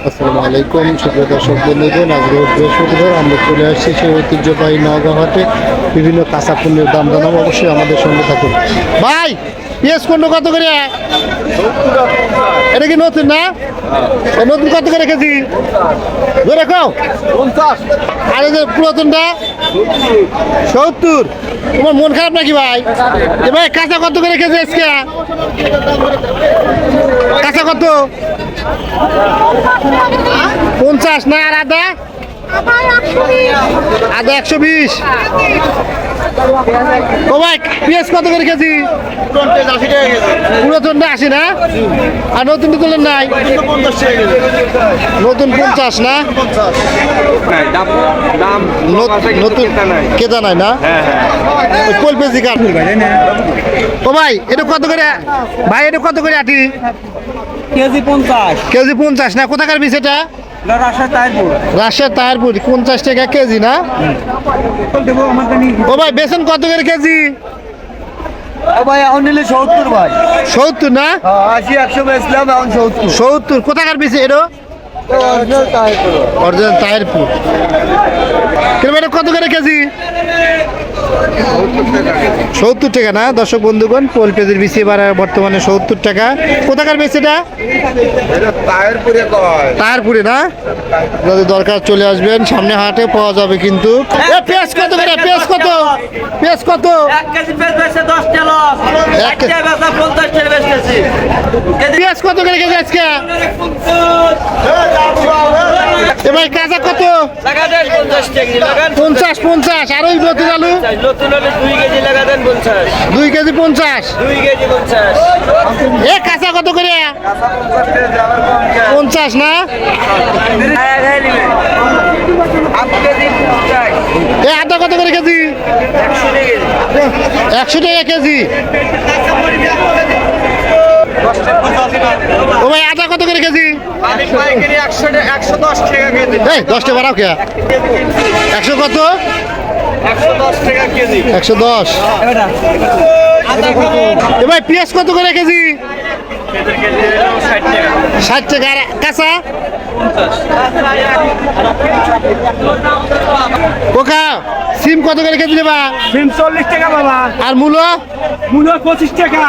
আসসালামু আলাইকুম সুপ্রিয় দর্শক বন্ধুগণ, আজ রোজ বৃহস্পতিবার আমরা চলে আসছি সেই ঐতিহ্যবাহী নওগাঁ হাটে। বিভিন্ন কাঁচা পণ্যের দাম জানাবো, অবশ্যই আমাদের সঙ্গে থাকুন। ভাই পেঁয়াজ কোন কত করে? এটা কি নতুন না? নতুন কত করে কেজি? ধরে খাও 50। আর এই যে পুরাতনটা 70। তোমার মন খারাপ নাকি ভাই? ভাই কাঁচা কত করে কেজি আজকে? কাঁচা কত? 50 না? আর আদা? আদা 120। ও ভাই পেঁয়াজ কত করে কেজি? পুরাতনটা 80 না? আর নতুন তুলেন নাই? নতুন 50 না? নতুন কেতা নাই না? কোল পেজি কাঠ। ও ভাই এটা কত করে? ভাই এটা কত করে আটি? কেজি 50। কেজি 50 না? কোথাকার বীজ এটা? রাজশাহী তাহিরপুর। 50 টাকা কেজি না? ও ভাই বেসন কত করে কেজি? ভাই এখন নিলে 70 ভাই। 70 না? 80 100 বেচলাম, এখন 70। 70 কোথাকার বীজ এটা? অরিজিনাল তাহিরপুর। কিলোমিটার কত করে কেজি? 70 টাকা না? দর্শক বন্ধুগণ, পোল পেজের বিসি এবার বর্তমানে 70 টাকা। কোথাকার বেশ এটা? তাহিরপুরে না? যদি দরকার চলে আসবেন, সামনে হাটে পাওয়া যাবে কিন্তু। পেঁয়াজ কত করে? পেঁয়াজ কত? পেঁয়াজ কত? 1 কেজি পেঁয়াজ বেচে 10 টাকা লস। 1 কেজি বেচা 50 টাকা বেচতেছি। পেঁয়াজ কত করে কেজি আজকে? ভাই কাঁচা কত? লাগা দেন 50 টাকা লাগান। 50 আর ওই নতুন আলু? নতুন আলু 2 কেজি লাগা দেন 50। 2 কেজি 50। 2 কেজি 50। এ কাঁচা কত করে? 50 না? এ আদা কত করে কেজি? 100 টাকা কেজি। ও ভাই আদা কত করে কেজি? 110 টাকা কেজি। এই 10 টাকা বাড়াও কে? 100 কত? 110 টাকা কেজি। 110। এ ভাই পেঁয়াজ কত করে কেজি? 60 টাকা। আর কাঁচা? কোকা সিম কত করে কেজি দেবা? 40 টাকা বাবা। আর মূলো? মূলো 25 টাকা।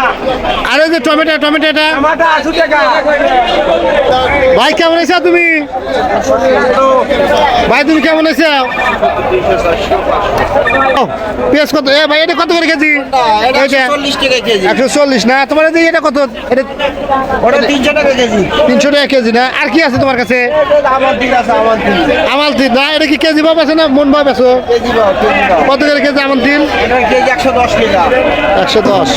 আর ওই যে টমেটো এটা? টমেটো 80 টাকা। ভাই কেমন আছো তুমি? ভাই তুমি কেমন আছো? পেঁয়াজ কত? এ ভাই এটা কত করে কেজি? এটা 140 টাকা কেজি। 140 না? তোমার এই যে এটা কত? এটা ওটা 300 টাকা কেজি। 300 টাকা কেজি না? আর কি আছে তোমার কাছে? আমানতির আছে, আমানতির। আমালতির না? এটা কি কেজি ভাব আছে না মন ভাব আছে? কেজি বাও, কেজি বাও। কত করে কেজি আমালতির? এটা কেজি 110 টাকা। 110।